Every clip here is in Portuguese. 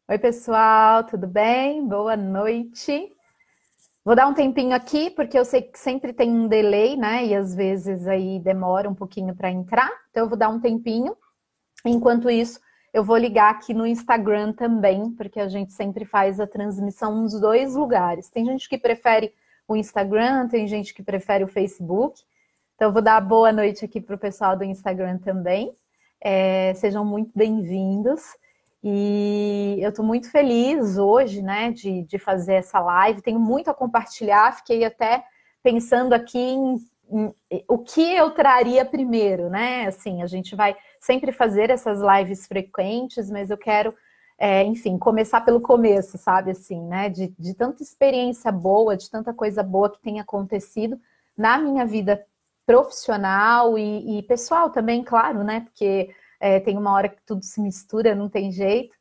Oi, pessoal, tudo bem? Boa noite. Vou dar um tempinho aqui, porque eu sei que sempre tem um delay, né? E às vezes aí demora um pouquinho para entrar. Então, eu vou dar um tempinho. Enquanto isso, eu vou ligar aqui no Instagram também, porque a gente sempre faz a transmissão nos dois lugares. Tem gente que prefere o Instagram, tem gente que prefere o Facebook. Então, eu vou dar boa noite aqui para o pessoal do Instagram também. Sejam muito bem-vindos. E eu estou muito feliz hoje, né, de fazer essa live. Tenho muito a compartilhar. Fiquei até pensando aqui em o que eu traria primeiro, né? Assim, a gente vai sempre fazer essas lives frequentes, mas eu quero, enfim, começar pelo começo, sabe? Assim, né? De tanta experiência boa, de tanta coisa boa que tem acontecido na minha vida profissional e pessoal também, claro, né? Porque tem uma hora que tudo se mistura, não tem jeito,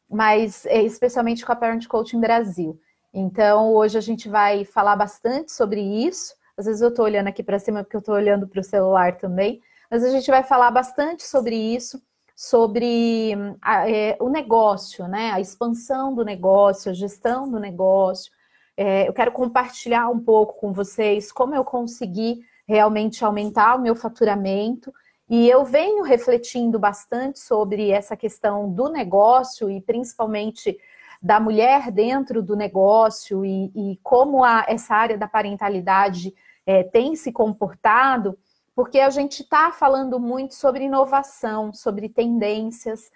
mas especialmente com a Parent Coaching Brasil. Então, hoje a gente vai falar bastante sobre isso. Às vezes eu estou olhando aqui para cima porque eu estou olhando para o celular também, mas a gente vai falar bastante sobre isso, sobre o negócio, né? A expansão do negócio, a gestão do negócio. Eu quero compartilhar um pouco com vocês como eu consegui realmente aumentar o meu faturamento. E eu venho refletindo bastante sobre essa questão do negócio e principalmente da mulher dentro do negócio e como essa área da parentalidade tem se comportado, porque a gente está falando muito sobre inovação, sobre tendências.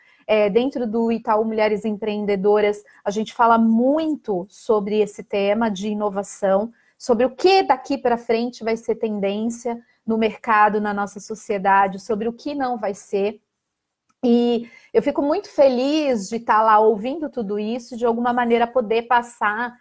Dentro do Itaú Mulheres Empreendedoras, a gente fala muito sobre esse tema de inovação, sobre o que daqui para frente vai ser tendência no mercado, na nossa sociedade, sobre o que não vai ser. E eu fico muito feliz de estar lá ouvindo tudo isso, de alguma maneira poder passar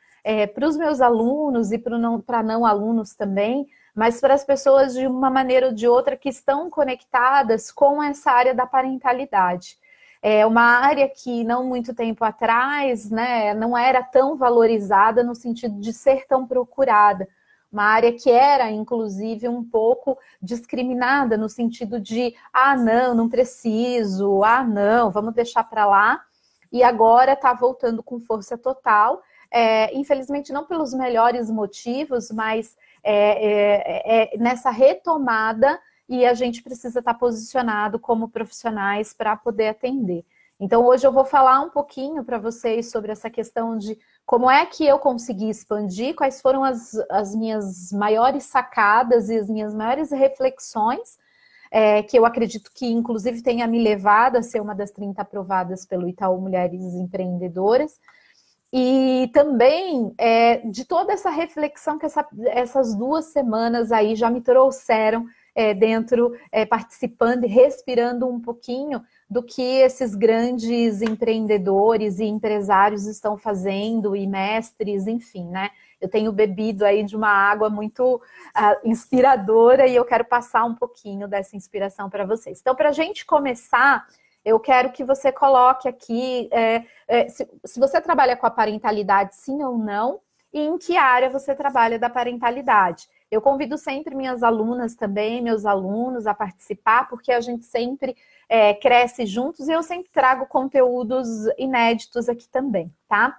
para os meus alunos e para não alunos também, mas para as pessoas de uma maneira ou de outra que estão conectadas com essa área da parentalidade. É uma área que não muito tempo atrás, né, não era tão valorizada no sentido de ser tão procurada. Uma área que era, inclusive, um pouco discriminada no sentido de não preciso, não, vamos deixar para lá. E agora está voltando com força total. Infelizmente, não pelos melhores motivos, mas nessa retomada e a gente precisa estar posicionado como profissionais para poder atender. Então, hoje eu vou falar um pouquinho para vocês sobre essa questão de como é que eu consegui expandir, quais foram as minhas maiores sacadas e as minhas maiores reflexões, que eu acredito que, inclusive, tenha me levado a ser uma das 30 aprovadas pelo Itaú Mulheres Empreendedoras. E também de toda essa reflexão que essas 2 semanas aí já me trouxeram dentro, participando e respirando um pouquinho do que esses grandes empreendedores e empresários estão fazendo, e mestres, enfim, né? Eu tenho bebido aí de uma água muito inspiradora e eu quero passar um pouquinho dessa inspiração para vocês. Então, para a gente começar, eu quero que você coloque aqui se você trabalha com a parentalidade, sim ou não, e em que área você trabalha da parentalidade. Eu convido sempre minhas alunas também, meus alunos a participar, porque a gente sempre cresce juntos e eu sempre trago conteúdos inéditos aqui também, tá?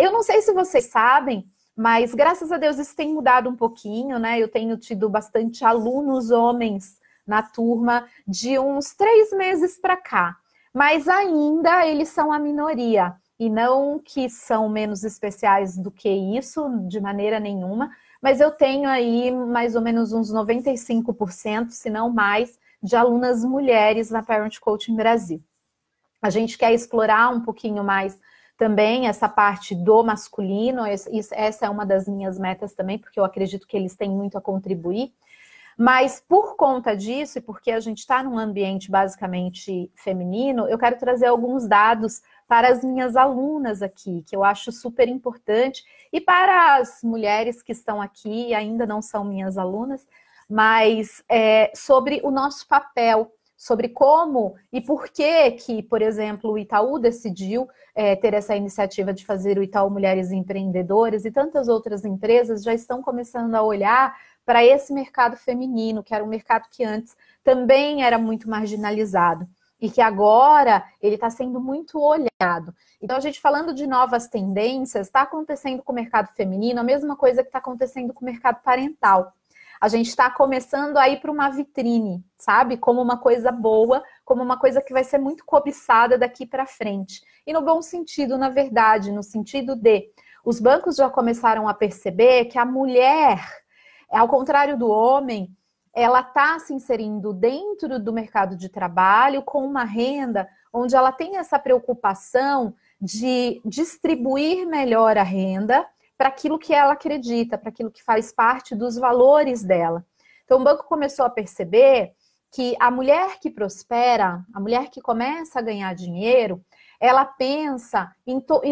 Eu não sei se vocês sabem, mas graças a Deus isso tem mudado um pouquinho, né? Eu tenho tido bastante alunos homens na turma de uns 3 meses para cá, mas ainda eles são a minoria, e não que são menos especiais do que isso, de maneira nenhuma, mas eu tenho aí mais ou menos uns 95%, se não mais, de alunas mulheres na Parent Coaching Brasil. A gente quer explorar um pouquinho mais também essa parte do masculino, essa é uma das minhas metas também, porque eu acredito que eles têm muito a contribuir. Mas por conta disso, e porque a gente está num ambiente basicamente feminino, eu quero trazer alguns dados para as minhas alunas aqui, que eu acho super importante, e para as mulheres que estão aqui e ainda não são minhas alunas, mas sobre o nosso papel, sobre como e por que, por exemplo, o Itaú decidiu ter essa iniciativa de fazer o Itaú Mulheres Empreendedoras, e tantas outras empresas já estão começando a olhar para esse mercado feminino, que era um mercado que antes também era muito marginalizado. e que agora ele está sendo muito olhado. Então, a gente falando de novas tendências, está acontecendo com o mercado feminino a mesma coisa que está acontecendo com o mercado parental. A gente está começando a ir para uma vitrine, sabe? Como uma coisa boa, como uma coisa que vai ser muito cobiçada daqui para frente. E no bom sentido, na verdade, no sentido de os bancos já começaram a perceber que a mulher, ao contrário do homem, ela está se inserindo dentro do mercado de trabalho com uma renda onde ela tem essa preocupação de distribuir melhor a renda para aquilo que ela acredita, para aquilo que faz parte dos valores dela. Então, o banco começou a perceber que a mulher que prospera, a mulher que começa a ganhar dinheiro, ela pensa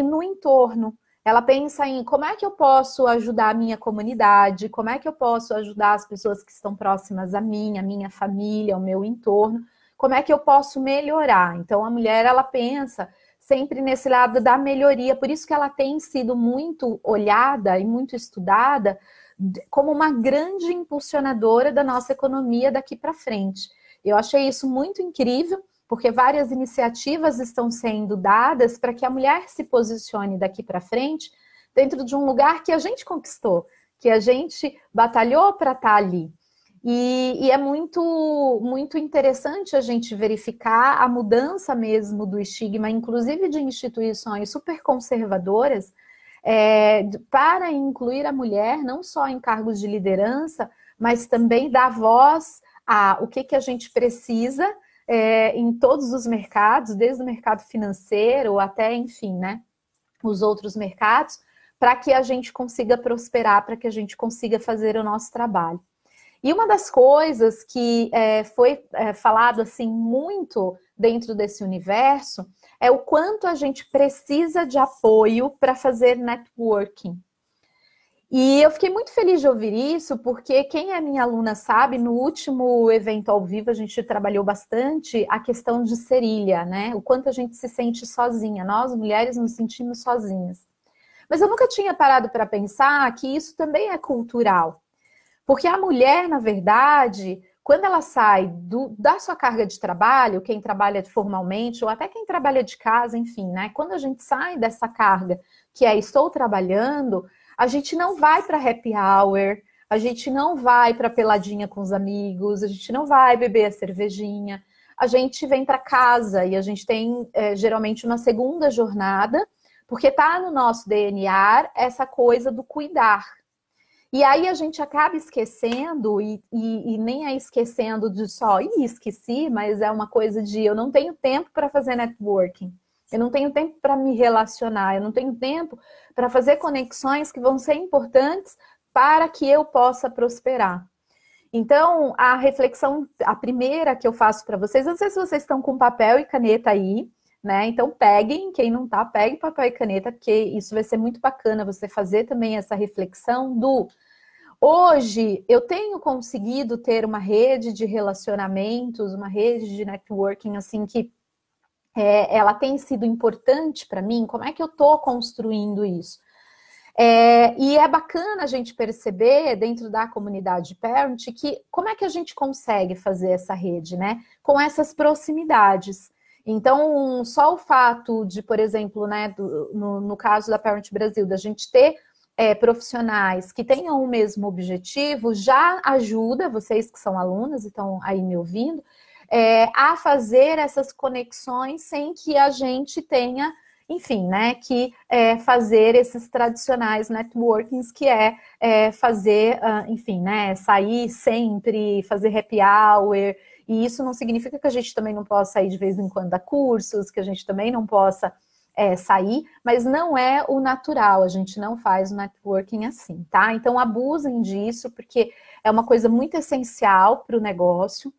no entorno. Ela pensa em como é que eu posso ajudar a minha comunidade, como é que eu posso ajudar as pessoas que estão próximas a minha família, o meu entorno, como é que eu posso melhorar. Então, a mulher, ela pensa sempre nesse lado da melhoria, por isso que ela tem sido muito olhada e muito estudada como uma grande impulsionadora da nossa economia daqui para frente. Eu achei isso muito incrível, porque várias iniciativas estão sendo dadas para que a mulher se posicione daqui para frente dentro de um lugar que a gente conquistou, que a gente batalhou para estar ali. E é muito interessante a gente verificar a mudança mesmo do estigma, inclusive de instituições super conservadoras, para incluir a mulher, não só em cargos de liderança, mas também dar voz a o que a gente precisa em todos os mercados, desde o mercado financeiro até, enfim, né, os outros mercados, para que a gente consiga prosperar, para que a gente consiga fazer o nosso trabalho. E uma das coisas que foi falado assim muito dentro desse universo é o quanto a gente precisa de apoio para fazer networking. E eu fiquei muito feliz de ouvir isso, porque quem é minha aluna sabe, no último evento ao vivo a gente trabalhou bastante a questão de ser ilha, né? O quanto a gente se sente sozinha, nós mulheres nos sentimos sozinhas. Mas eu nunca tinha parado para pensar que isso também é cultural. Porque a mulher, na verdade, quando ela sai da sua carga de trabalho, quem trabalha formalmente, ou até quem trabalha de casa, enfim, né? Quando a gente sai dessa carga, que é estou trabalhando, a gente não vai para happy hour, a gente não vai para peladinha com os amigos, a gente não vai beber a cervejinha, a gente vem para casa e a gente tem geralmente uma segunda jornada, porque está no nosso DNA essa coisa do cuidar. E aí a gente acaba esquecendo, e nem é esquecendo de só, esqueci, mas é uma coisa de eu não tenho tempo para fazer networking, eu não tenho tempo para me relacionar, eu não tenho tempo para fazer conexões que vão ser importantes para que eu possa prosperar. Então, a reflexão, a primeira que eu faço para vocês, não sei se vocês estão com papel e caneta aí, né? Então peguem, quem não tá, pegue papel e caneta, porque isso vai ser muito bacana você fazer também essa reflexão do hoje eu tenho conseguido ter uma rede de relacionamentos, uma rede de networking assim que ela tem sido importante para mim, como é que eu tô construindo isso? E é bacana a gente perceber dentro da comunidade parent que como é que a gente consegue fazer essa rede, né? Com essas proximidades. Então, só o fato de, por exemplo, né, no caso da Parent Brasil, da gente ter profissionais que tenham o mesmo objetivo, já ajuda vocês que são alunas e estão aí me ouvindo, a fazer essas conexões sem que a gente tenha, enfim, né, que fazer esses tradicionais networkings, que fazer, enfim, né, sair sempre, fazer happy hour. E isso não significa que a gente também não possa sair de vez em quando a cursos, que a gente também não possa sair, mas não é o natural, a gente não faz o networking assim, tá? Então abusem disso, porque é uma coisa muito essencial para o negócio.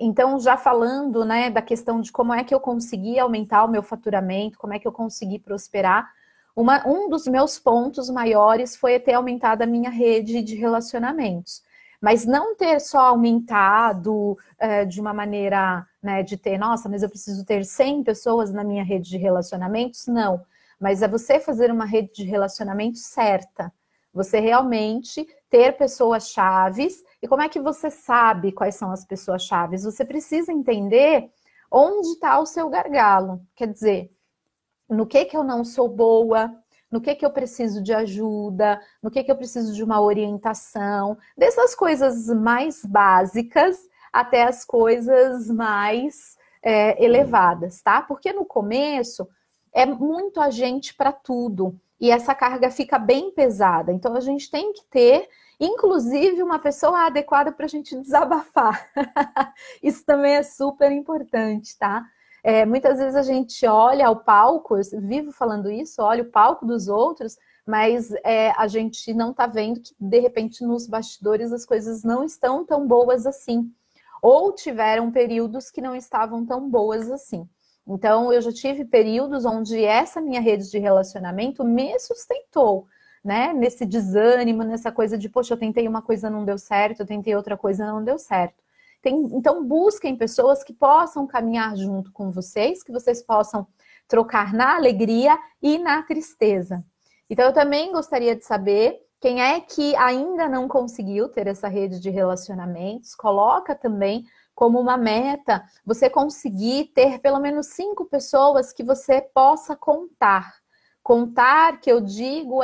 Então, já falando, né, da questão de como é que eu consegui aumentar o meu faturamento, como é que eu consegui prosperar, um dos meus pontos maiores foi ter aumentado a minha rede de relacionamentos. Mas não ter só aumentado de uma maneira, né, de ter, nossa, mas eu preciso ter 100 pessoas na minha rede de relacionamentos, não. Mas é você fazer uma rede de relacionamentos certa. Você realmente ter pessoas-chaves. E como é que você sabe quais são as pessoas-chaves? Você precisa entender onde está o seu gargalo. Quer dizer, no que eu não sou boa, no que eu preciso de ajuda, no que eu preciso de uma orientação, dessas coisas mais básicas até as coisas mais elevadas, tá? Porque no começo é muito agente para tudo e essa carga fica bem pesada. Então a gente tem que ter, inclusive, uma pessoa adequada para a gente desabafar. Isso também é super importante, tá? Muitas vezes a gente olha o palco, eu vivo falando isso, olha o palco dos outros, mas a gente não está vendo que, de repente, nos bastidores as coisas não estão tão boas assim. Ou tiveram períodos que não estavam tão boas assim. Então, eu já tive períodos onde essa minha rede de relacionamento me sustentou, né? Nesse desânimo, nessa coisa de, poxa, eu tentei uma coisa, não deu certo, eu tentei outra coisa, não deu certo. Então, busquem pessoas que possam caminhar junto com vocês, que vocês possam trocar na alegria e na tristeza. Então, eu também gostaria de saber quem é que ainda não conseguiu ter essa rede de relacionamentos. Coloca também como uma meta você conseguir ter pelo menos 5 pessoas que você possa contar. Contar, que eu digo,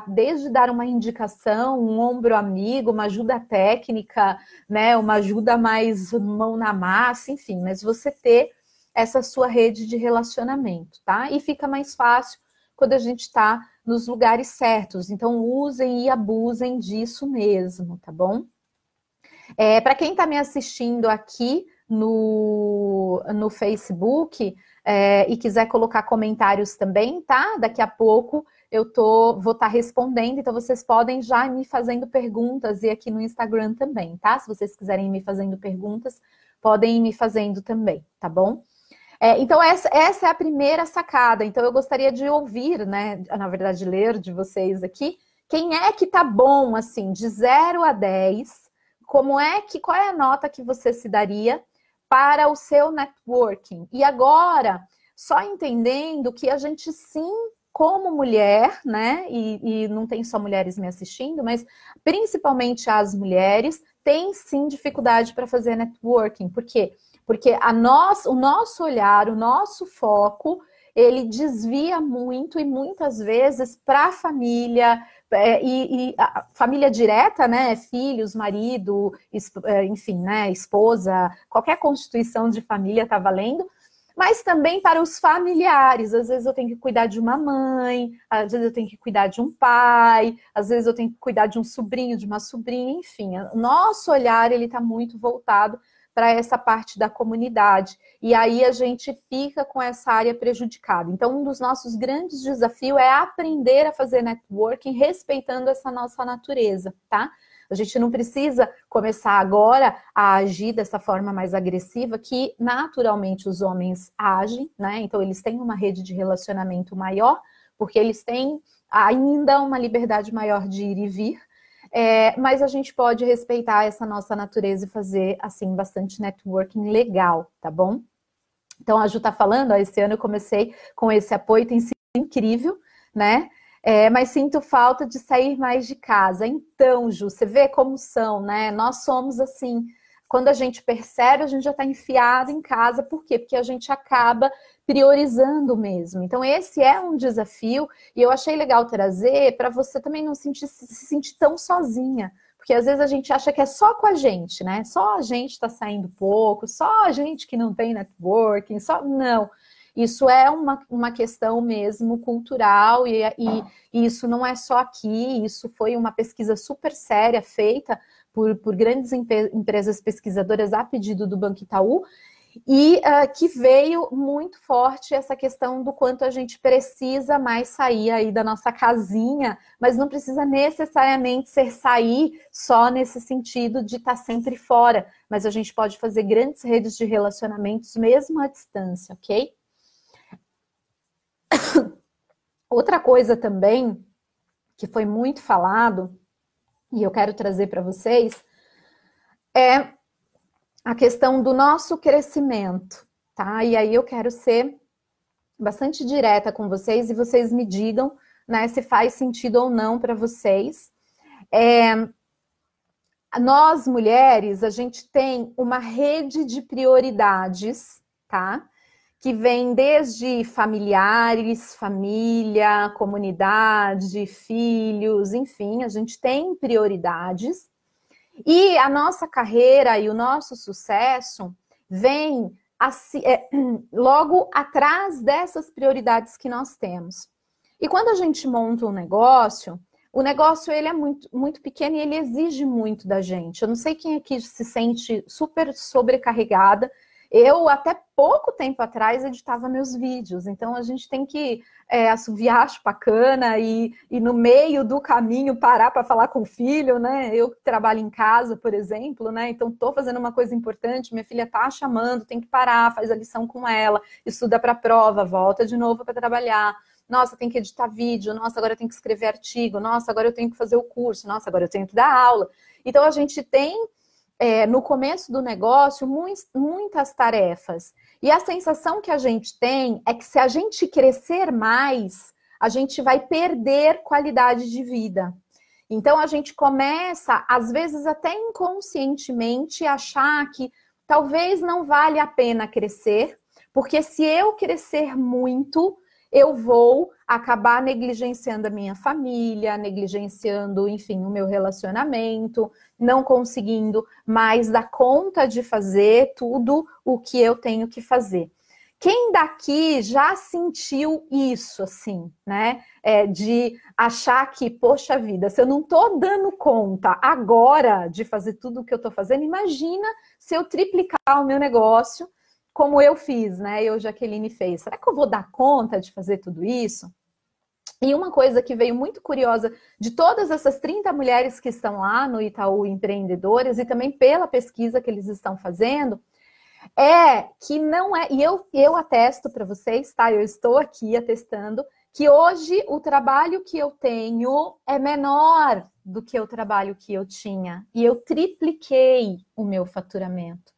desde dar uma indicação, um ombro amigo, uma ajuda técnica, né, uma ajuda mais mão na massa, enfim, mas você ter essa sua rede de relacionamento, tá? E fica mais fácil quando a gente está nos lugares certos. Então, usem e abusem disso mesmo, tá bom? Para quem está me assistindo aqui no Facebook e quiser colocar comentários também, tá? Daqui a pouco eu vou estar respondendo, então vocês podem já ir me fazendo perguntas e aqui no Instagram também, tá? Se vocês quiserem ir me fazendo perguntas, podem ir me fazendo também, tá bom? Então, essa é a primeira sacada. Então, eu gostaria de ouvir, né? Na verdade, ler de vocês aqui, quem é que tá bom, assim, de 0 a 10, qual é a nota que você se daria para o seu networking? E agora, só entendendo que a gente sim, como mulher, né? E não tem só mulheres me assistindo, mas principalmente as mulheres, têm sim dificuldade para fazer networking. Por quê? Porque o nosso olhar, o nosso foco, ele desvia muito e muitas vezes para a família, e a família direta, né? Filhos, marido, enfim, né? Esposa, qualquer constituição de família está valendo, mas também para os familiares. Às vezes eu tenho que cuidar de uma mãe, às vezes eu tenho que cuidar de um pai, às vezes eu tenho que cuidar de um sobrinho, de uma sobrinha, enfim. O nosso olhar, ele está muito voltado para essa parte da comunidade. E aí a gente fica com essa área prejudicada. Então, um dos nossos grandes desafios é aprender a fazer networking respeitando essa nossa natureza, tá? A gente não precisa começar agora a agir dessa forma mais agressiva que naturalmente os homens agem, né? Então, eles têm uma rede de relacionamento maior, porque eles têm ainda uma liberdade maior de ir e vir. Mas a gente pode respeitar essa nossa natureza e fazer, assim, bastante networking legal, tá bom? Então, a Ju tá falando, ó, esse ano eu comecei com esse apoio, tem sido incrível, né? Mas sinto falta de sair mais de casa. Então, Ju, você vê como são, né? Nós somos assim, quando a gente percebe, a gente já está enfiado em casa. Por quê? Porque a gente acaba priorizando mesmo. Então, esse é um desafio e eu achei legal trazer para você também não se sentir tão sozinha. Porque às vezes a gente acha que é só com a gente, né? Só a gente está saindo pouco, só a gente que não tem networking, Não. Isso é uma questão mesmo cultural e isso não é só aqui, isso foi uma pesquisa super séria feita por grandes empresas pesquisadoras a pedido do Banco Itaú, e que veio muito forte essa questão do quanto a gente precisa mais sair aí da nossa casinha, mas não precisa necessariamente ser sair só nesse sentido de estar sempre fora, mas a gente pode fazer grandes redes de relacionamentos mesmo à distância, ok? Outra coisa também que foi muito falado, e eu quero trazer para vocês, é a questão do nosso crescimento, tá? E aí eu quero ser bastante direta com vocês e vocês me digam, né, se faz sentido ou não para vocês. Nós, mulheres, a gente tem uma rede de prioridades tá? Que vem desde familiares, família, comunidade, filhos, enfim, a gente tem prioridades. E a nossa carreira e o nosso sucesso vem logo atrás dessas prioridades que nós temos. E quando a gente monta um negócio, o negócio ele é muito pequeno e ele exige muito da gente. Eu não sei quem aqui se sente super sobrecarregada. Eu, até pouco tempo atrás, editava meus vídeos. Então, a gente tem que assoviar a chupacana e no meio do caminho parar para falar com o filho, né? Eu trabalho em casa, por exemplo, né? Então, estou fazendo uma coisa importante, minha filha está chamando, tem que parar, faz a lição com ela, estuda para a prova, volta de novo para trabalhar. Nossa, tem que editar vídeo. Nossa, agora eu tenho que escrever artigo. Nossa, agora eu tenho que fazer o curso. Nossa, agora eu tenho que dar aula. Então, a gente tem... no começo do negócio, muitas tarefas. E a sensação que a gente tem é que se a gente crescer mais, a gente vai perder qualidade de vida. Então, a gente começa, às vezes até inconscientemente, a achar que talvez não vale a pena crescer, porque se eu crescer muito, eu vou acabar negligenciando a minha família, negligenciando, enfim, o meu relacionamento, não conseguindo mais dar conta de fazer tudo o que eu tenho que fazer. Quem daqui já sentiu isso, assim, né? De achar que, poxa vida, se eu não tô dando conta agora de fazer tudo o que eu tô fazendo, imagina se eu triplicar o meu negócio, como eu fiz, né? Jaqueline fez. Será que eu vou dar conta de fazer tudo isso? E uma coisa que veio muito curiosa de todas essas 30 mulheres que estão lá no Itaú Empreendedoras e também pela pesquisa que eles estão fazendo, é que não é... E eu atesto para vocês, tá? Eu estou aqui atestando que hoje o trabalho que eu tenho é menor do que o trabalho que eu tinha. E eu tripliquei o meu faturamento.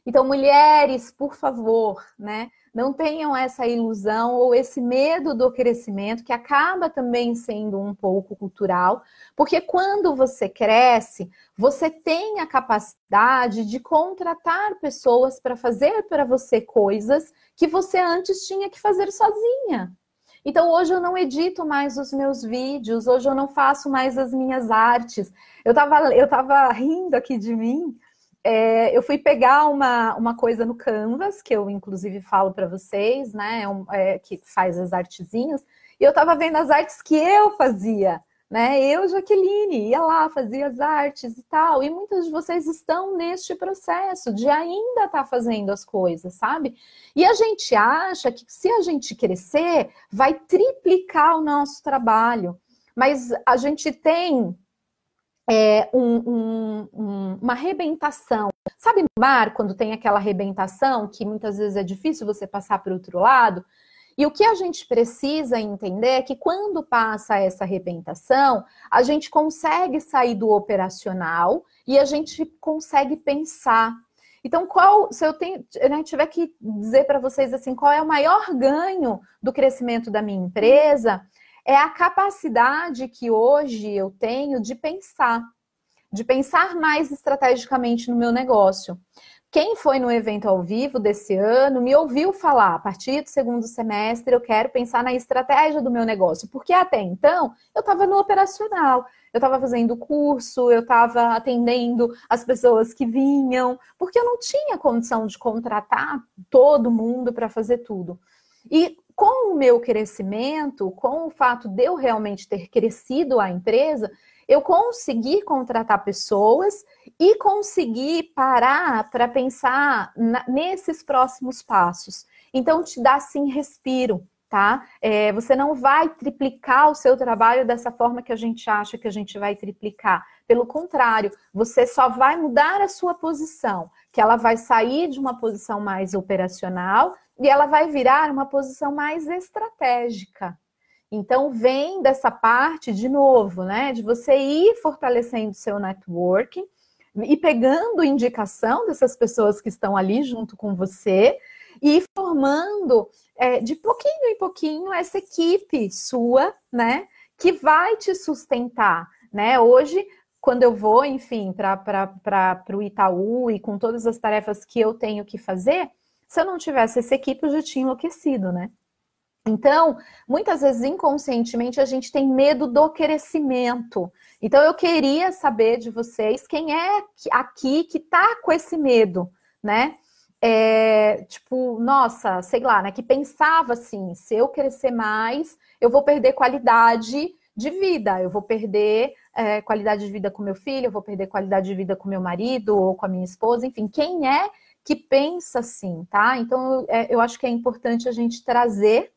Então, mulheres, por favor, né, não tenham essa ilusão ou esse medo do crescimento, que acaba também sendo um pouco cultural, porque quando você cresce, você tem a capacidade de contratar pessoas para fazer para você coisas que você antes tinha que fazer sozinha. Então, hoje eu não edito mais os meus vídeos, hoje eu não faço mais as minhas artes. Eu tava rindo aqui de mim. Eu fui pegar uma coisa no Canvas, que eu inclusive falo para vocês, né, que faz as artezinhas, e eu estava vendo as artes que eu fazia, né, eu, Jaqueline, ia lá, fazia as artes e tal, e muitas de vocês estão neste processo de ainda estar fazendo as coisas, sabe? E a gente acha que se a gente crescer, vai triplicar o nosso trabalho, mas a gente tem... uma arrebentação. Sabe no mar, quando tem aquela arrebentação, que muitas vezes é difícil você passar para o outro lado? E o que a gente precisa entender é que quando passa essa arrebentação, a gente consegue sair do operacional e a gente consegue pensar. Então, se eu tiver que dizer para vocês assim, qual é o maior ganho do crescimento da minha empresa, é a capacidade que hoje eu tenho de pensar mais estrategicamente no meu negócio. Quem foi no evento ao vivo desse ano me ouviu falar, a partir do segundo semestre eu quero pensar na estratégia do meu negócio, porque até então eu estava no operacional, eu estava fazendo curso, eu estava atendendo as pessoas que vinham, porque eu não tinha condição de contratar todo mundo para fazer tudo. E com o meu crescimento, com o fato de eu realmente ter crescido a empresa, eu consegui contratar pessoas e consegui parar para pensar nesses próximos passos. Então, te dá, sim, respiro, tá? Você não vai triplicar o seu trabalho dessa forma que a gente acha que a gente vai triplicar. Pelo contrário, você só vai mudar a sua posição, que ela vai sair de uma posição mais operacional e ela vai virar uma posição mais estratégica. Então, vem dessa parte, de novo, né, de você ir fortalecendo seu networking e pegando indicação dessas pessoas que estão ali junto com você e formando de pouquinho em pouquinho essa equipe sua, né, que vai te sustentar, né? Hoje, quando eu vou, enfim, para o Itaú e com todas as tarefas que eu tenho que fazer, Se eu não tivesse essa equipe, eu já tinha enlouquecido, né? Então, muitas vezes, inconscientemente, a gente tem medo do crescimento. Então, eu queria saber de vocês quem é aqui que tá com esse medo, né? Tipo, nossa, sei lá, né? Que pensava assim, se eu crescer mais, eu vou perder qualidade de vida, eu vou perder qualidade de vida com meu filho, eu vou perder qualidade de vida com meu marido ou com a minha esposa, enfim, quem é que pensa assim, tá? Então, eu acho que é importante a gente trazer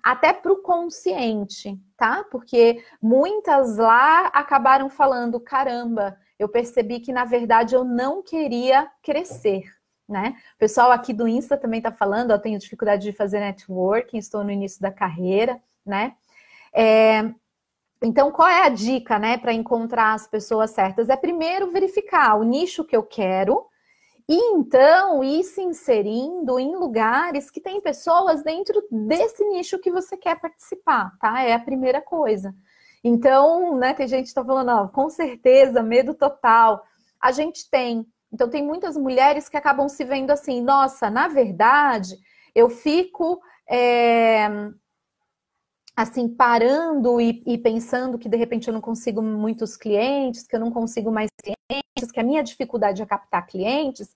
até para o consciente, tá? Porque muitas lá acabaram falando, caramba, eu percebi que, na verdade, eu não queria crescer, né? O pessoal aqui do Insta também tá falando, eu tenho dificuldade de fazer networking, estou no início da carreira, né? Então, qual é a dica, né, para encontrar as pessoas certas? É primeiro verificar o nicho que eu quero, e então ir se inserindo em lugares que tem pessoas dentro desse nicho que você quer participar, tá? É a primeira coisa. Então, né, tem gente que está falando, ó, com certeza, medo total. A gente tem. Então, tem muitas mulheres que acabam se vendo assim, nossa, na verdade, eu fico assim, parando e pensando que de repente eu não consigo muitos clientes, que eu não consigo mais clientes, que a minha dificuldade é captar clientes.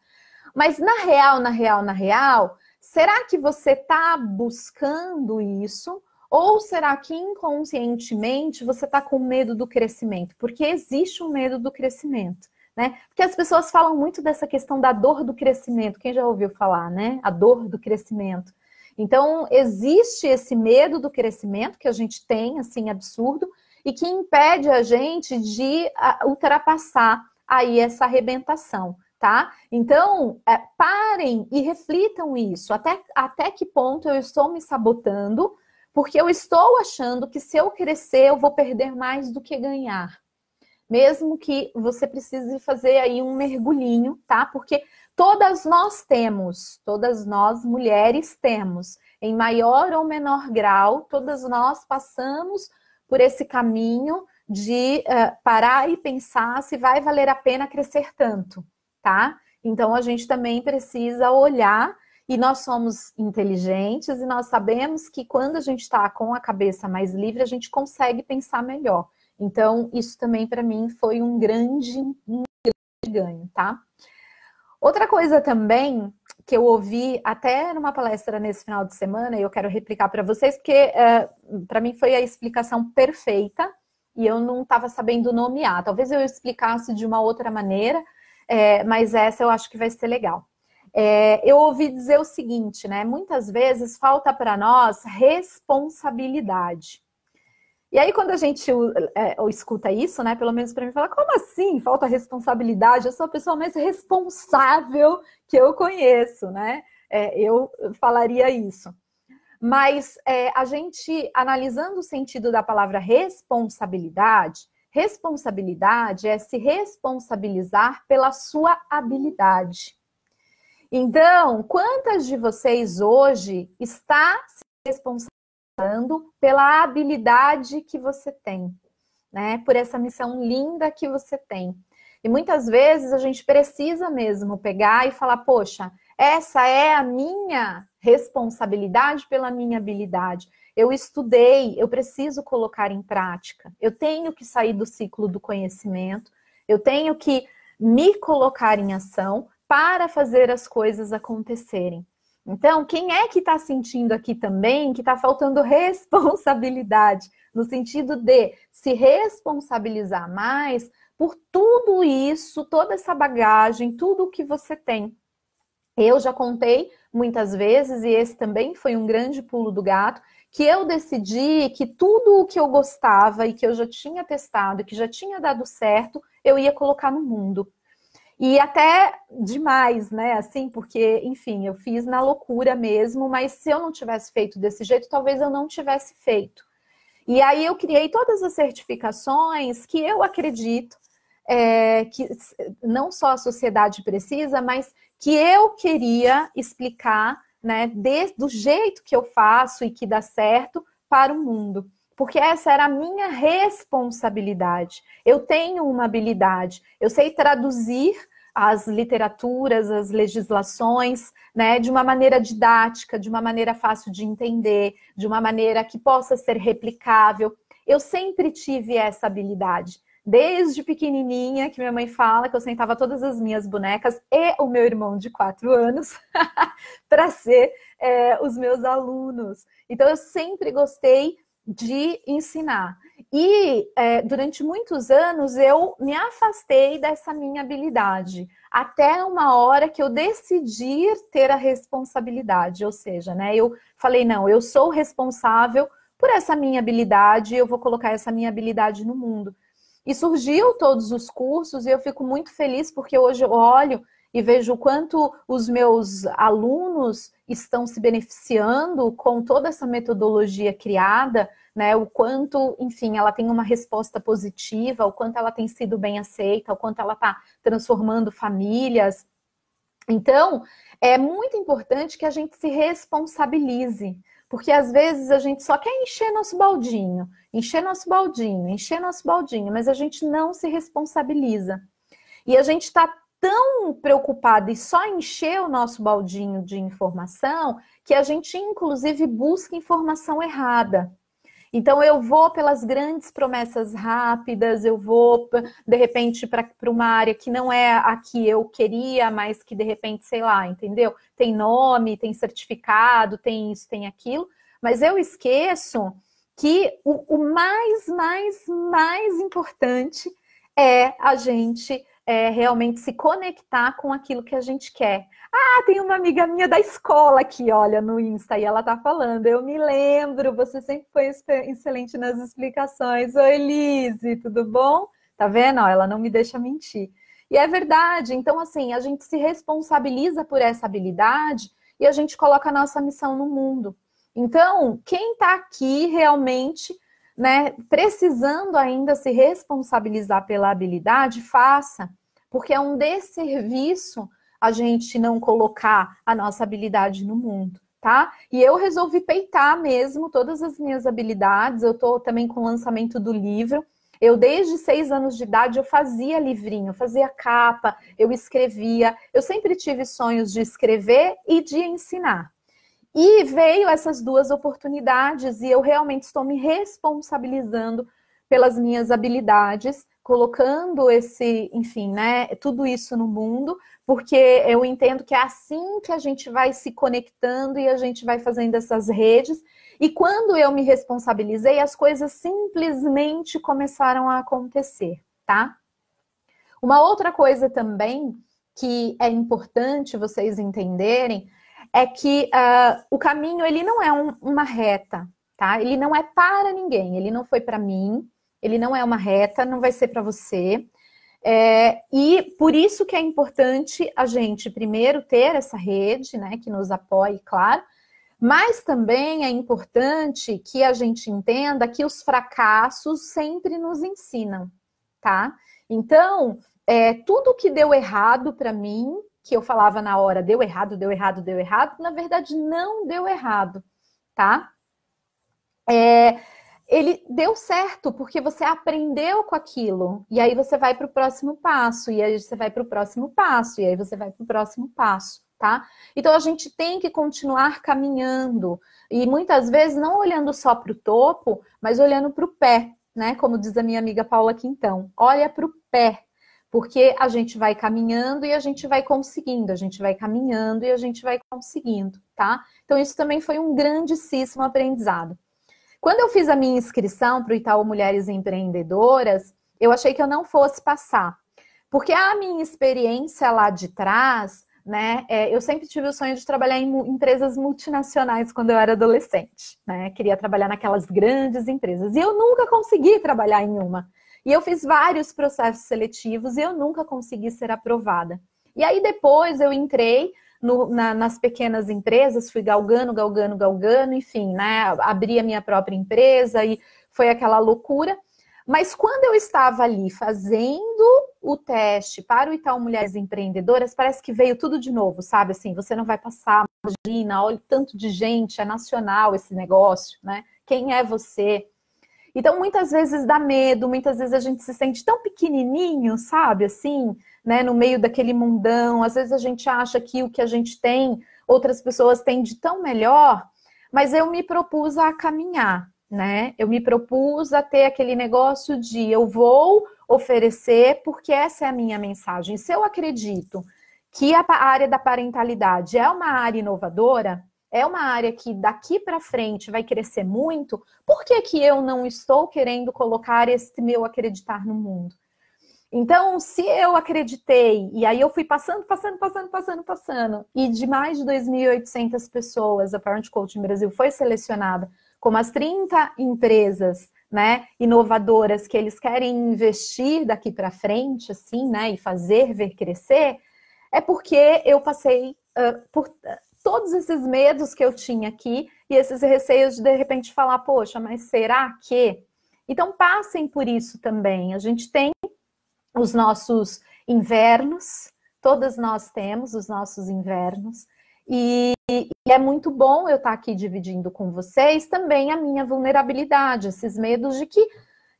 Mas na real, será que você está buscando isso? Ou será que inconscientemente você está com medo do crescimento? Porque existe um medo do crescimento, né? Porque as pessoas falam muito dessa questão da dor do crescimento. Quem já ouviu falar, né? A dor do crescimento. Então, existe esse medo do crescimento que a gente tem, assim, absurdo, e que impede a gente de ultrapassar aí essa arrebentação. Tá? Então, parem e reflitam isso. Até que ponto eu estou me sabotando, porque eu estou achando que se eu crescer, eu vou perder mais do que ganhar. Mesmo que você precise fazer aí um mergulhinho, tá? Porque todas nós mulheres temos, em maior ou menor grau, todas nós passamos por esse caminho de parar e pensar se vai valer a pena crescer tanto. Tá? Então a gente também precisa olhar, e nós somos inteligentes e nós sabemos que quando a gente está com a cabeça mais livre, a gente consegue pensar melhor. Então, isso também para mim foi um grande ganho, tá? Outra coisa também que eu ouvi até numa palestra nesse final de semana, e eu quero replicar para vocês, porque para mim foi a explicação perfeita e eu não estava sabendo nomear. Talvez eu explicasse de uma outra maneira, mas essa eu acho que vai ser legal. Eu ouvi dizer o seguinte, né? Muitas vezes falta para nós responsabilidade. E aí, quando a gente escuta isso, né? Pelo menos para mim, fala, como assim? Falta responsabilidade? Eu sou a pessoa mais responsável que eu conheço, né? Eu falaria isso. Mas a gente, analisando o sentido da palavra responsabilidade é se responsabilizar pela sua habilidade. Então, quantas de vocês hoje está se responsabilizando pela habilidade que você tem, né? Por essa missão linda que você tem. E muitas vezes a gente precisa mesmo pegar e falar, poxa, essa é a minha responsabilidade pela minha habilidade. Eu estudei, eu preciso colocar em prática. Eu tenho que sair do ciclo do conhecimento, eu tenho que me colocar em ação para fazer as coisas acontecerem. Então, quem é que está sentindo aqui também que está faltando responsabilidade, no sentido de se responsabilizar mais por tudo isso, toda essa bagagem, tudo o que você tem? Eu já contei muitas vezes, e esse também foi um grande pulo do gato, que eu decidi que tudo o que eu gostava e que eu já tinha testado, que já tinha dado certo, eu ia colocar no mundo. E até demais, né? Assim, porque, enfim, eu fiz na loucura mesmo, mas se eu não tivesse feito desse jeito, talvez eu não tivesse feito. E aí eu criei todas as certificações que eu acredito que não só a sociedade precisa, mas que eu queria explicar, né, do jeito que eu faço e que dá certo para o mundo. Porque essa era a minha responsabilidade. Eu tenho uma habilidade, eu sei traduzir as literaturas, as legislações, né, de uma maneira didática, de uma maneira fácil de entender, de uma maneira que possa ser replicável. Eu sempre tive essa habilidade. Desde pequenininha, que minha mãe fala que eu sentava todas as minhas bonecas e o meu irmão de 4 anos para ser os meus alunos. Então, eu sempre gostei de ensinar. E durante muitos anos eu me afastei dessa minha habilidade, até uma hora que eu decidi ter a responsabilidade, ou seja, né, eu falei, não, eu sou responsável por essa minha habilidade, eu vou colocar essa minha habilidade no mundo. E surgiu todos os cursos e eu fico muito feliz porque hoje eu olho e vejo o quanto os meus alunos estão se beneficiando com toda essa metodologia criada, né? O quanto, enfim, ela tem uma resposta positiva, o quanto ela tem sido bem aceita, o quanto ela está transformando famílias. Então, é muito importante que a gente se responsabilize, porque às vezes a gente só quer encher nosso baldinho, mas a gente não se responsabiliza. E a gente está tão preocupado em só encher o nosso baldinho de informação que a gente, inclusive, busca informação errada. Então, eu vou pelas grandes promessas rápidas, eu vou, de repente, para uma área que não é a que eu queria, mas que, de repente, sei lá, entendeu? Tem nome, tem certificado, tem isso, tem aquilo, mas eu esqueço que o mais importante é a gente realmente se conectar com aquilo que a gente quer. Ah, tem uma amiga minha da escola aqui, olha, no Insta, e ela tá falando, eu me lembro, você sempre foi excelente nas explicações. Oi, Lise, tudo bom? Tá vendo? Ó, ela não me deixa mentir. E é verdade, então assim, a gente se responsabiliza por essa habilidade e a gente coloca a nossa missão no mundo. Então, quem tá aqui realmente, né, precisando ainda se responsabilizar pela habilidade, faça, porque é um desserviço a gente não colocar a nossa habilidade no mundo, tá? E eu resolvi peitar mesmo todas as minhas habilidades, eu tô também com o lançamento do livro, eu desde 6 anos de idade eu fazia livrinho, fazia capa, eu escrevia, eu sempre tive sonhos de escrever e de ensinar. E veio essas duas oportunidades e eu realmente estou me responsabilizando pelas minhas habilidades, colocando enfim, né, tudo isso no mundo, porque eu entendo que é assim que a gente vai se conectando e a gente vai fazendo essas redes. E quando eu me responsabilizei, as coisas simplesmente começaram a acontecer, tá? Uma outra coisa também que é importante vocês entenderem é que o caminho, ele não é uma reta, tá? Ele não é para ninguém, ele não foi para mim, ele não é uma reta, não vai ser para você. E por isso que é importante a gente primeiro ter essa rede, né, que nos apoie, claro, mas também é importante que a gente entenda que os fracassos sempre nos ensinam, tá? Então, tudo que deu errado para mim, que eu falava na hora, deu errado, na verdade não deu errado, tá? Ele deu certo, porque você aprendeu com aquilo, e aí você vai para o próximo passo, e aí você vai para o próximo passo, e aí você vai para o próximo passo, tá? Então a gente tem que continuar caminhando, e muitas vezes não olhando só para o topo, mas olhando para o pé, né? Como diz a minha amiga Paula Quintão, olha para o pé, porque a gente vai caminhando e a gente vai conseguindo, a gente vai caminhando e a gente vai conseguindo, tá? Então isso também foi um grandíssimo aprendizado. Quando eu fiz a minha inscrição para o Itaú Mulheres Empreendedoras, eu achei que eu não fosse passar. Porque a minha experiência lá de trás, né, eu sempre tive o sonho de trabalhar em empresas multinacionais quando eu era adolescente, né? Queria trabalhar naquelas grandes empresas. E eu nunca consegui trabalhar em uma. E eu fiz vários processos seletivos e eu nunca consegui ser aprovada. E aí depois eu entrei nas pequenas empresas, fui galgando, enfim, né? Abri a minha própria empresa e foi aquela loucura. Mas quando eu estava ali fazendo o teste para o Itaú Mulheres Empreendedoras, parece que veio tudo de novo, sabe? Assim, você não vai passar, imagina, olha o tanto de gente, é nacional esse negócio, né? Quem é você? Então, muitas vezes dá medo, muitas vezes a gente se sente tão pequenininho, sabe, assim, né, no meio daquele mundão. Às vezes a gente acha que o que a gente tem, outras pessoas têm de tão melhor, mas eu me propus a caminhar, né? Eu me propus a ter aquele negócio de eu vou oferecer porque essa é a minha mensagem. Se eu acredito que a área da parentalidade é uma área inovadora, é uma área que daqui para frente vai crescer muito, por que que eu não estou querendo colocar esse meu acreditar no mundo? Então, se eu acreditei, e aí eu fui passando, e de mais de 2.800 pessoas, a Parent Coaching Brasil foi selecionada como as 30 empresas, né, inovadoras que eles querem investir daqui para frente, assim, né, e fazer ver crescer, é porque eu passei por todos esses medos que eu tinha aqui e esses receios de repente falar, poxa, mas será que? Então, passem por isso também. A gente tem os nossos invernos, todas nós temos os nossos invernos, e é muito bom eu estar aqui dividindo com vocês também a minha vulnerabilidade, esses medos de que,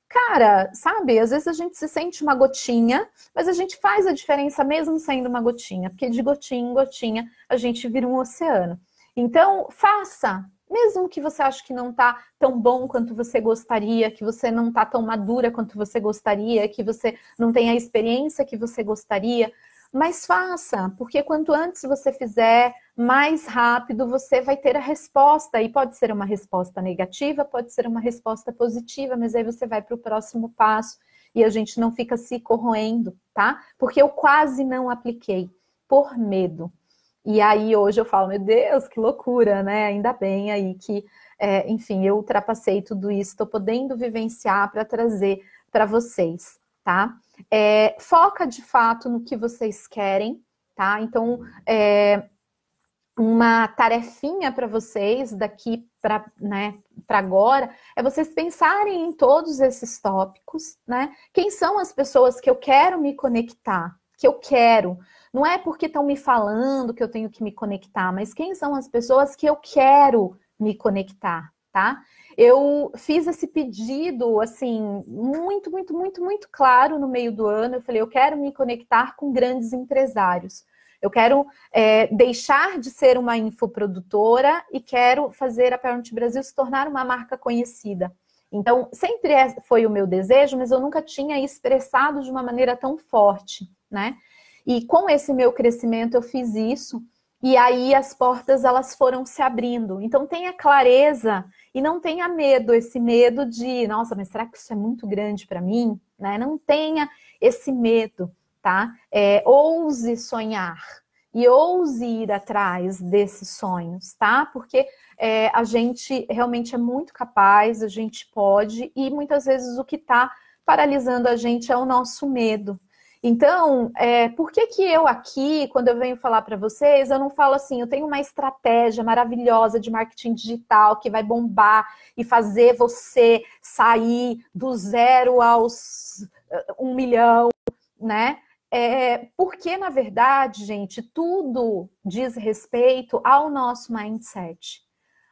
cara, sabe, às vezes a gente se sente uma gotinha, mas a gente faz a diferença mesmo sendo uma gotinha, porque de gotinha em gotinha a gente vira um oceano. Então, faça, mesmo que você ache que não está tão bom quanto você gostaria, que você não está tão madura quanto você gostaria, que você não tem a experiência que você gostaria, mas faça, porque quanto antes você fizer, mais rápido você vai ter a resposta. E pode ser uma resposta negativa, pode ser uma resposta positiva, mas aí você vai para o próximo passo e a gente não fica se corroendo, tá? Porque eu quase não apliquei, por medo. E aí hoje eu falo, meu Deus, que loucura, né? Ainda bem aí que, enfim, eu ultrapassei tudo isso, estou podendo vivenciar para trazer para vocês, tá? Foca de fato no que vocês querem, tá? Então, uma tarefinha para vocês daqui para, né, para agora é vocês pensarem em todos esses tópicos, né? Quem são as pessoas que eu quero me conectar, que eu quero? Não é porque estão me falando que eu tenho que me conectar, mas quem são as pessoas que eu quero me conectar, tá? Eu fiz esse pedido, assim, muito, muito, muito, muito claro no meio do ano. Eu falei, eu quero me conectar com grandes empresários. Eu quero deixar de ser uma infoprodutora e quero fazer a Parent Brasil se tornar uma marca conhecida. Então, sempre foi o meu desejo, mas eu nunca tinha expressado de uma maneira tão forte, né? E com esse meu crescimento eu fiz isso, e aí as portas elas foram se abrindo. Então tenha clareza e não tenha medo, esse medo de, nossa, mas será que isso é muito grande para mim? Né? Não tenha esse medo, tá? Ouse sonhar e ouse ir atrás desses sonhos, tá? Porque a gente realmente é muito capaz, a gente pode, e muitas vezes o que está paralisando a gente é o nosso medo. Então, por que que eu aqui, quando eu venho falar para vocês, eu não falo assim, eu tenho uma estratégia maravilhosa de marketing digital que vai bombar e fazer você sair do 0 aos 1 milhão, né? Porque, na verdade, gente, tudo diz respeito ao nosso mindset,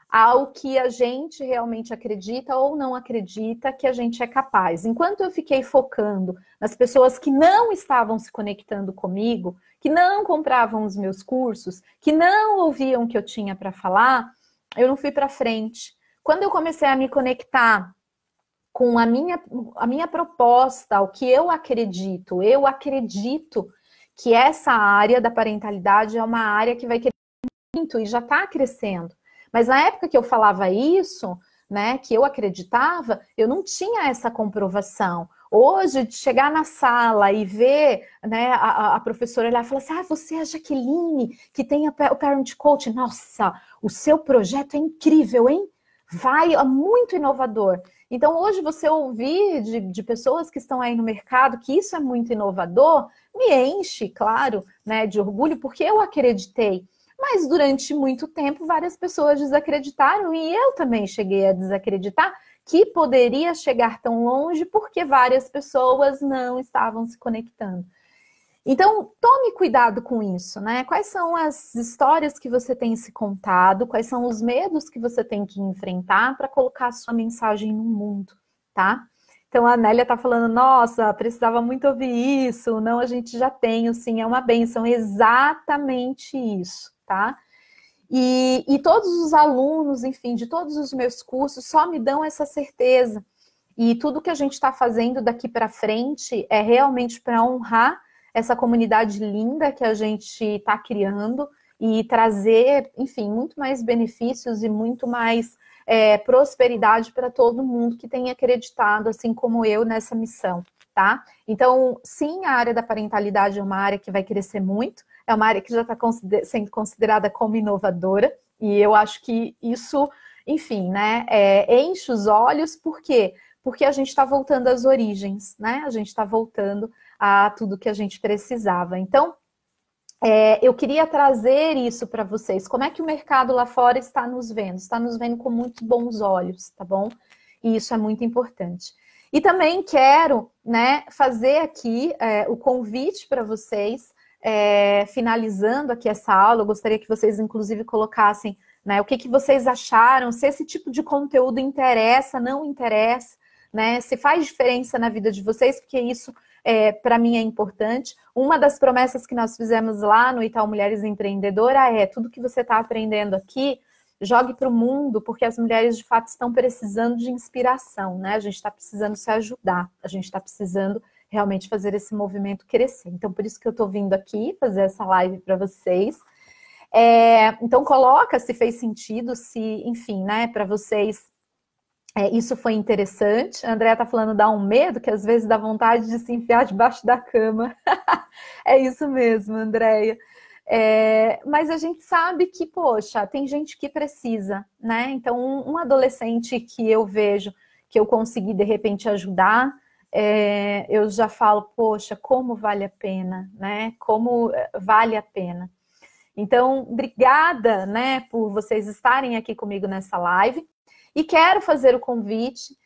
ao que a gente realmente acredita ou não acredita que a gente é capaz. Enquanto eu fiquei focando nas pessoas que não estavam se conectando comigo, que não compravam os meus cursos, que não ouviam o que eu tinha para falar, eu não fui para frente. Quando eu comecei a me conectar com a minha proposta, o que eu acredito que essa área da parentalidade é uma área que vai crescer muito e já está crescendo. Mas na época que eu falava isso, né, que eu acreditava, eu não tinha essa comprovação. Hoje, de chegar na sala e ver, né, a professora olhar e falar assim, você é a Jaqueline, que tem o Parent Coach, nossa, o seu projeto é incrível, hein? É muito inovador. Então, hoje, você ouvir de pessoas que estão aí no mercado que isso é muito inovador, me enche, claro, né, de orgulho, porque eu acreditei. Mas durante muito tempo, várias pessoas desacreditaram e eu também cheguei a desacreditar que poderia chegar tão longe porque várias pessoas não estavam se conectando. Então, tome cuidado com isso, né? Quais são as histórias que você tem se contado? Quais são os medos que você tem que enfrentar para colocar a sua mensagem no mundo, tá? Então, a Nélia tá falando, nossa, precisava muito ouvir isso. Não, a gente já tem, sim, é uma bênção. Exatamente isso, tá? E todos os alunos, enfim, de todos os meus cursos, só me dão essa certeza. E tudo que a gente está fazendo daqui para frente é realmente para honrar essa comunidade linda que a gente está criando e trazer, enfim, muito mais benefícios e muito mais prosperidade para todo mundo que tenha acreditado, assim como eu, nessa missão, tá? Então, sim, a área da parentalidade é uma área que vai crescer muito, é uma área que já está sendo considerada como inovadora, e eu acho que isso, enfim, né, enche os olhos, por quê? Porque a gente está voltando às origens, né? A gente está voltando a tudo que a gente precisava. Então, eu queria trazer isso para vocês. Como é que o mercado lá fora está nos vendo? Está nos vendo com muito bons olhos, tá bom? E isso é muito importante. E também quero, né, fazer aqui o convite para vocês, finalizando aqui essa aula. Eu gostaria que vocês, inclusive, colocassem, né, o que vocês acharam, se esse tipo de conteúdo interessa, não interessa, né, se faz diferença na vida de vocês, porque isso para mim é importante. Uma das promessas que nós fizemos lá no Itaú Mulheres Empreendedora tudo que você está aprendendo aqui, jogue para o mundo, porque as mulheres de fato estão precisando de inspiração, né? A gente está precisando se ajudar, a gente está precisando realmente fazer esse movimento crescer. Então, por isso que eu estou vindo aqui fazer essa live para vocês. Então, coloca se fez sentido, se, enfim, né, para vocês isso foi interessante. A Andréa está falando, dá um medo, que às vezes dá vontade de se enfiar debaixo da cama. É isso mesmo, Andréia. Mas a gente sabe que, poxa, tem gente que precisa, né? Então, um adolescente que eu vejo, que eu consegui, de repente, ajudar, eu já falo, poxa, como vale a pena, né? Como vale a pena. Então, obrigada, né, por vocês estarem aqui comigo nessa live. E quero fazer o convite,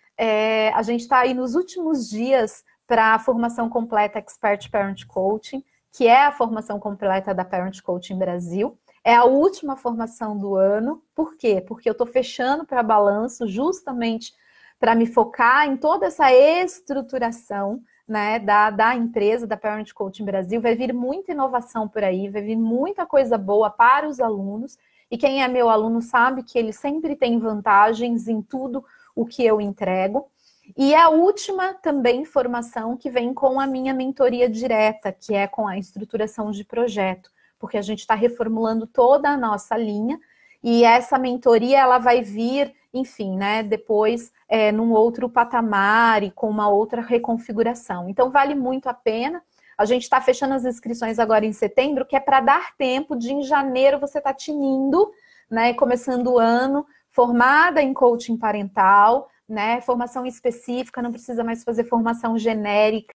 a gente está aí nos últimos dias para a formação completa Expert Parent Coaching, que é a formação completa da Parent Coaching Brasil. É a última formação do ano. Por quê? Porque eu estou fechando para balanço justamente para me focar em toda essa estruturação, né, da empresa, da Parent Coaching Brasil. Vai vir muita inovação por aí, vai vir muita coisa boa para os alunos. E quem é meu aluno sabe que ele sempre tem vantagens em tudo o que eu entrego. E a última também formação que vem com a minha mentoria direta, que é com a estruturação de projeto, porque a gente está reformulando toda a nossa linha e essa mentoria ela vai vir, enfim, né, depois num outro patamar e com uma outra reconfiguração. Então vale muito a pena. A gente está fechando as inscrições agora em setembro, que é para dar tempo de em janeiro você estar tinindo, né, começando o ano, formada em coaching parental, né, formação específica, não precisa mais fazer formação genérica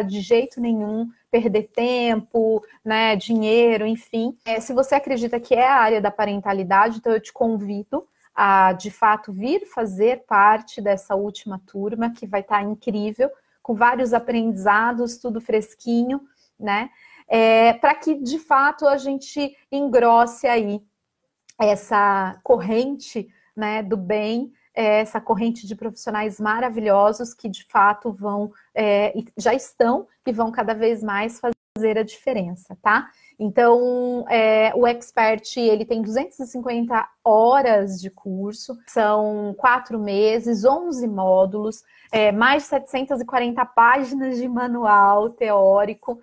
de jeito nenhum, perder tempo, né, dinheiro, enfim. Se você acredita que é a área da parentalidade, então eu te convido a, de fato, vir fazer parte dessa última turma, que vai estar incrível, com vários aprendizados, tudo fresquinho, né? Para que, de fato, a gente engrosse aí essa corrente, né, do bem, essa corrente de profissionais maravilhosos que, de fato, vão, já estão e vão cada vez mais fazer a diferença, tá? Então, o Expert, ele tem 250 horas de curso, são 4 meses, 11 módulos, mais de 740 páginas de manual teórico.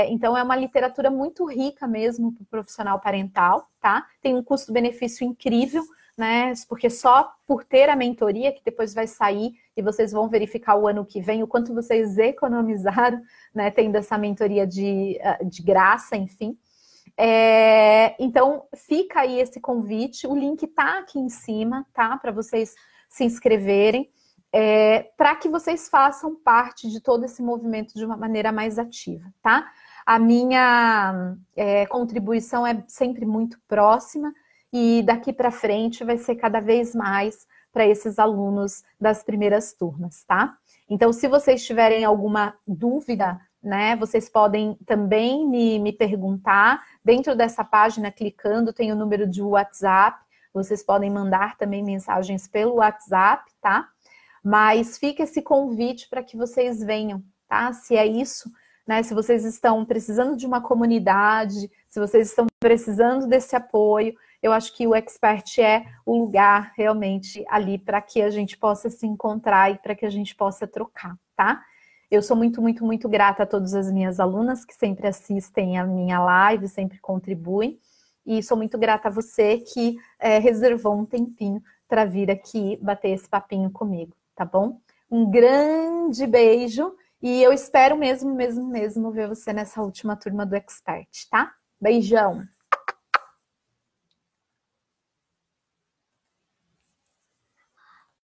Então, é uma literatura muito rica mesmo para o profissional parental, tá? Tem um custo-benefício incrível, né? Porque só por ter a mentoria, que depois vai sair e vocês vão verificar o ano que vem o quanto vocês economizaram, né? Tendo essa mentoria de graça, enfim. Então, fica aí esse convite. O link tá aqui em cima, tá? Para vocês se inscreverem. Para que vocês façam parte de todo esse movimento de uma maneira mais ativa, tá? A minha contribuição é sempre muito próxima e daqui para frente vai ser cada vez mais para esses alunos das primeiras turmas, tá? Então, se vocês tiverem alguma dúvida, né, vocês podem também me perguntar. Dentro dessa página, clicando, tem o número de WhatsApp. Vocês podem mandar também mensagens pelo WhatsApp, tá? Mas fica esse convite para que vocês venham, tá? Se é isso, né? Se vocês estão precisando de uma comunidade, se vocês estão precisando desse apoio, eu acho que o Expert é o lugar realmente ali para que a gente possa se encontrar e para que a gente possa trocar, tá? Eu sou muito, muito, muito grata a todas as minhas alunas que sempre assistem a minha live, sempre contribuem. E sou muito grata a você que reservou um tempinho para vir aqui bater esse papinho comigo, tá bom? Um grande beijo e eu espero mesmo ver você nessa última turma do Expert, tá? Beijão!